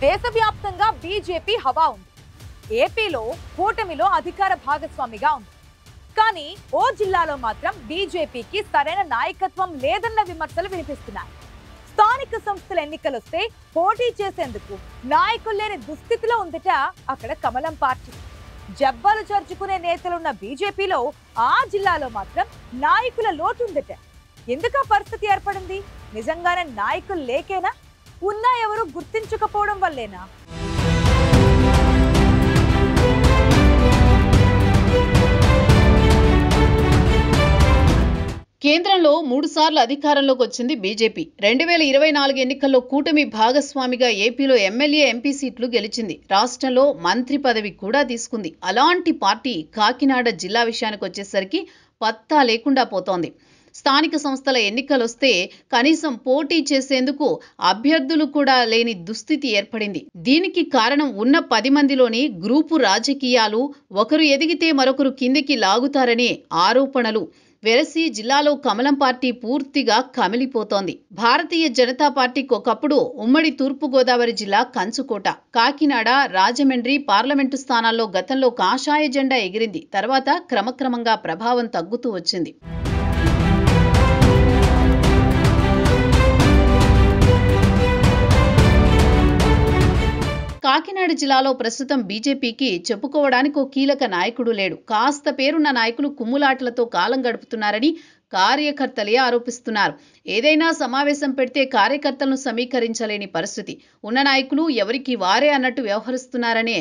దేశవ్యాప్తంగా బీజేపీ హవా ఉంది. ఏపీలో కూటమిలో అధికార భాగస్వామిగా ఉంది. కానీ ఓ జిల్లాలో మాత్రం బీజేపీకి సరైన నాయకత్వం లేదన్న విమర్శలు వినిపిస్తున్నాయి. స్థానిక సంస్థల ఎన్నికలొస్తే పోటీ చేసేందుకు నాయకులు లేని దుస్థితిలో ఉందట అక్కడ కమలం పార్టీ. జబ్బలు చర్చుకునే నేతలున్న బీజేపీలో ఆ జిల్లాలో మాత్రం నాయకుల లోటు ఉందట. ఎందుకు పరిస్థితి ఏర్పడింది? నిజంగానే నాయకులు లేకేనా? ఉన్నా ఎవరు గుర్తించకపోవడం వల్లేనా? కేంద్రంలో 3 సార్లు అధికారంలోకి వచ్చింది బీజేపీ. 2024 ఎన్నికల్లో కూటమి భాగస్వామిగా ఏపీలో ఎమ్మెల్యే, ఎంపీ సీట్లు గెలిచింది. రాష్ట్రంలో మంత్రి పదవి కూడా తీసుకుంది. అలాంటి పార్టీ కాకినాడ జిల్లా విషయానికి వచ్చేసరికి పత్తా లేకుండా పోతోంది. స్థానిక సంస్థల ఎన్నికలొస్తే కనీసం పోటీ చేసేందుకు అభ్యర్థులు కూడా లేని దుస్థితి ఏర్పడింది. దీనికి కారణం ఉన్న 10 మందిలోని గ్రూపు రాజకీయాలు, ఒకరు ఎదిగితే మరొకరు కిందికి లాగుతారనే ఆరోపణలు వెరసి జిల్లాలో కమలం పార్టీ పూర్తిగా కమిలిపోతోంది. భారతీయ జనతా పార్టీకి ఒకప్పుడు ఉమ్మడి తూర్పుగోదావరి జిల్లా కంచుకోట, కాకినాడ, రాజమండ్రి పార్లమెంటు స్థానాల్లో గతంలో కాషాయ జెండా ఎగిరింది. తర్వాత క్రమక్రమంగా ప్రభావం తగ్గుతూ వచ్చింది. కాకినాడ జిల్లాలో ప్రస్తుతం బీజేపీకి చెప్పుకోవడానికి ఓ కీలక నాయకుడు లేడు. కాస్త పేరున్న నాయకులు కుమ్ములాటలతో కాలం గడుపుతున్నారని కార్యకర్తలే ఆరోపిస్తున్నారు. ఏదైనా సమావేశం పెడితే కార్యకర్తలను సమీకరించలేని పరిస్థితి. ఉన్న నాయకులు ఎవరికి వారే అన్నట్టు వ్యవహరిస్తున్నారనే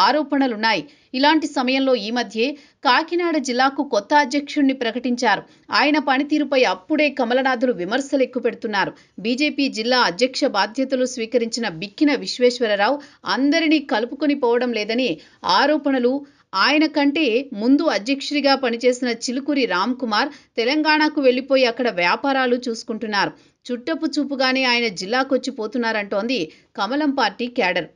ఆరోపణలున్నాయి. ఇలాంటి సమయంలో ఈ మధ్యే కాకినాడ జిల్లాకు కొత్త అధ్యక్షుడిని ప్రకటించారు. ఆయన పనితీరుపై అప్పుడే కమలనాథులు విమర్శలు ఎక్కుపెడుతున్నారు. బీజేపీ జిల్లా అధ్యక్ష బాధ్యతలు స్వీకరించిన బిక్కిన విశ్వేశ్వరరావు అందరినీ కలుపుకొని పోవడం లేదని ఆరోపణలు. ఆయన కంటే ముందు అధ్యక్షుడిగా పనిచేసిన చిలుకూరి రామ్ కుమార్ తెలంగాణకు వెళ్లిపోయి అక్కడ వ్యాపారాలు చూసుకుంటున్నారు. చుట్టపు చూపుగానే ఆయన జిల్లాకొచ్చి పోతున్నారంటోంది కమలం పార్టీ క్యాడర్.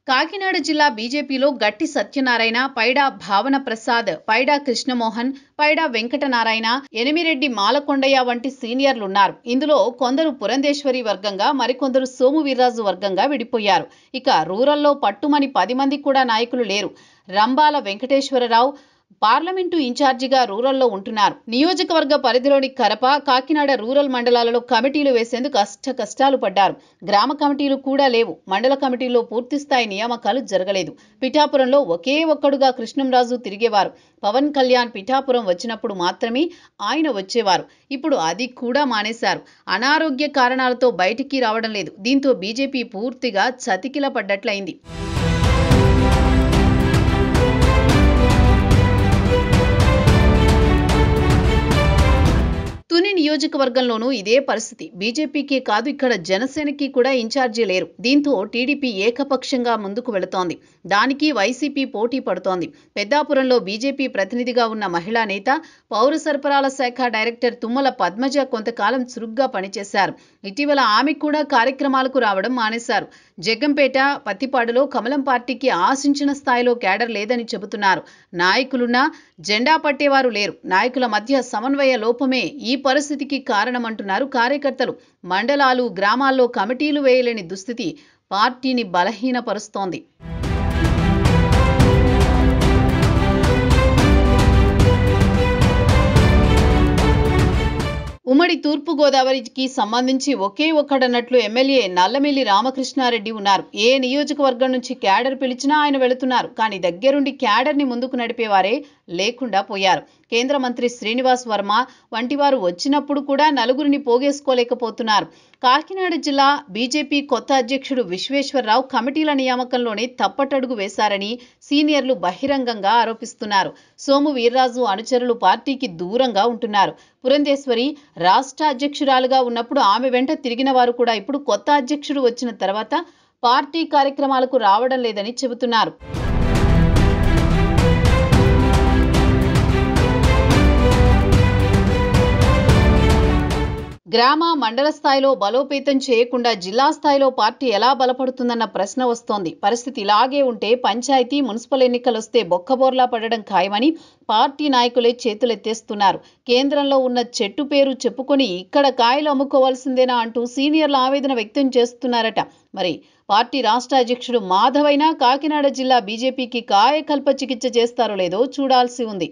కాకినాడ జిల్లా బీజేపీలో గట్టి సత్యనారాయణ, పైడా భావన ప్రసాద్, పైడా కృష్ణమోహన్, పైడా వెంకటనారాయణ, ఎనిమిరెడ్డి మాలకొండయ్య వంటి సీనియర్లున్నారు. ఇందులో కొందరు పురంధేశ్వరి వర్గంగా, మరికొందరు సోము వీర్రాజు వర్గంగా విడిపోయారు. ఇక రూరల్లో పట్టుమని 10 మంది కూడా నాయకులు లేరు. రంబాల వెంకటేశ్వరరావు పార్లమెంటు ఇన్ఛార్జిగా రూరల్లో ఉంటున్నారు. నియోజకవర్గ పరిధిలోని కరప, కాకినాడ రూరల్ మండలాలలో కమిటీలు వేసేందుకు కష్టాలు పడ్డారు. గ్రామ కమిటీలు కూడా లేవు. మండల కమిటీల్లో పూర్తిస్థాయి నియామకాలు జరగలేదు. పిఠాపురంలో ఒకే ఒక్కడుగా కృష్ణంరాజు తిరిగేవారు. పవన్ కళ్యాణ్ పిఠాపురం వచ్చినప్పుడు మాత్రమే ఆయన వచ్చేవారు. ఇప్పుడు అది కూడా మానేశారు. అనారోగ్య కారణాలతో బయటికి రావడం లేదు. దీంతో బీజేపీ పూర్తిగా చతికిల పడ్డట్లయింది. తుని నియోజకవర్గంలోనూ ఇదే పరిస్థితి. బీజేపీకే కాదు, ఇక్కడ జనసేనకి కూడా ఇన్ఛార్జీ లేరు. దీంతో టీడీపీ ఏకపక్షంగా ముందుకు వెళుతోంది. దానికి వైసీపీ పోటీ పడుతోంది. పెద్దాపురంలో బీజేపీ ప్రతినిధిగా ఉన్న మహిళా నేత, పౌర సరఫరాల శాఖ డైరెక్టర్ తుమ్మల పద్మజ కొంతకాలం చురుగ్గా పనిచేశారు. ఇటీవల ఆమె కూడా కార్యక్రమాలకు రావడం మానేశారు. జగ్గంపేట, పత్తిపాడులో కమలం పార్టీకి ఆశించిన స్థాయిలో క్యాడర్ లేదని చెబుతున్నారు. నాయకులున్నా జెండా పట్టేవారు లేరు. నాయకుల మధ్య సమన్వయ లోపమే ఈ పరిస్థితికి కారణమంటున్నారు కార్యకర్తలు. మండలాలు, గ్రామాల్లో కమిటీలు వేయలేని దుస్థితి పార్టీని బలహీనపరుస్తోంది. ఉమ్మడి తూర్పుగోదావరికి సంబంధించి ఒకే ఒక్కడన్నట్లు ఎమ్మెల్యే నల్లమిల్లి రామకృష్ణారెడ్డి ఉన్నారు. ఏ నియోజకవర్గం నుంచి క్యాడర్ పిలిచినా ఆయన వెళుతున్నారు. కానీ దగ్గరుండి క్యాడర్ని ముందుకు నడిపేవారే లేకుండా పోయారు. కేంద్ర మంత్రి శ్రీనివాస్ వర్మ వంటి వారు వచ్చినప్పుడు కూడా నలుగురిని పోగేసుకోలేకపోతున్నారు. కాకినాడ జిల్లా బీజేపీ కొత్త అధ్యక్షుడు విశ్వేశ్వరరావు కమిటీల నియామకంలోనే తప్పటడుగు వేశారని సీనియర్లు బహిరంగంగా ఆరోపిస్తున్నారు. సోము వీర్రాజు అనుచరులు పార్టీకి దూరంగా ఉంటున్నారు. పురంధేశ్వరి రాష్ట్ర అధ్యక్షురాలుగా ఉన్నప్పుడు ఆమె వెంట తిరిగిన వారు కూడా ఇప్పుడు కొత్త అధ్యక్షుడు వచ్చిన తర్వాత పార్టీ కార్యక్రమాలకు రావడం లేదని చెబుతున్నారు. గ్రామ మండల స్థాయిలో బలోపేతం చేయకుండా జిల్లా స్థాయిలో పార్టీ ఎలా బలపడుతుందన్న ప్రశ్న వస్తోంది. పరిస్థితి ఇలాగే ఉంటే పంచాయతీ, మున్సిపల్ ఎన్నికలొస్తే బొక్కబోర్లా పడడం ఖాయమని పార్టీ నాయకులే చేతులెత్తేస్తున్నారు. కేంద్రంలో ఉన్న చెట్టు పేరు చెప్పుకొని ఇక్కడ కాయలు అమ్ముకోవాల్సిందేనా అంటూ సీనియర్లు ఆవేదన వ్యక్తం చేస్తున్నారట. మరి పార్టీ రాష్ట్ర అధ్యక్షుడు మాధవైనా కాకినాడ జిల్లా బీజేపీకి కాయకల్ప చికిత్స చేస్తారో లేదో చూడాల్సి ఉంది.